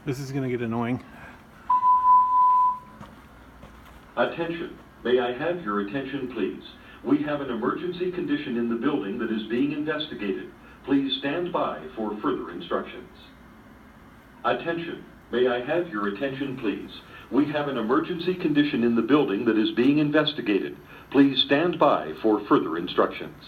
This is going to get annoying. Attention. May I have your attention, please? We have an emergency condition in the building that is being investigated. Please stand by for further instructions. Attention. May I have your attention, please? We have an emergency condition in the building that is being investigated. Please stand by for further instructions.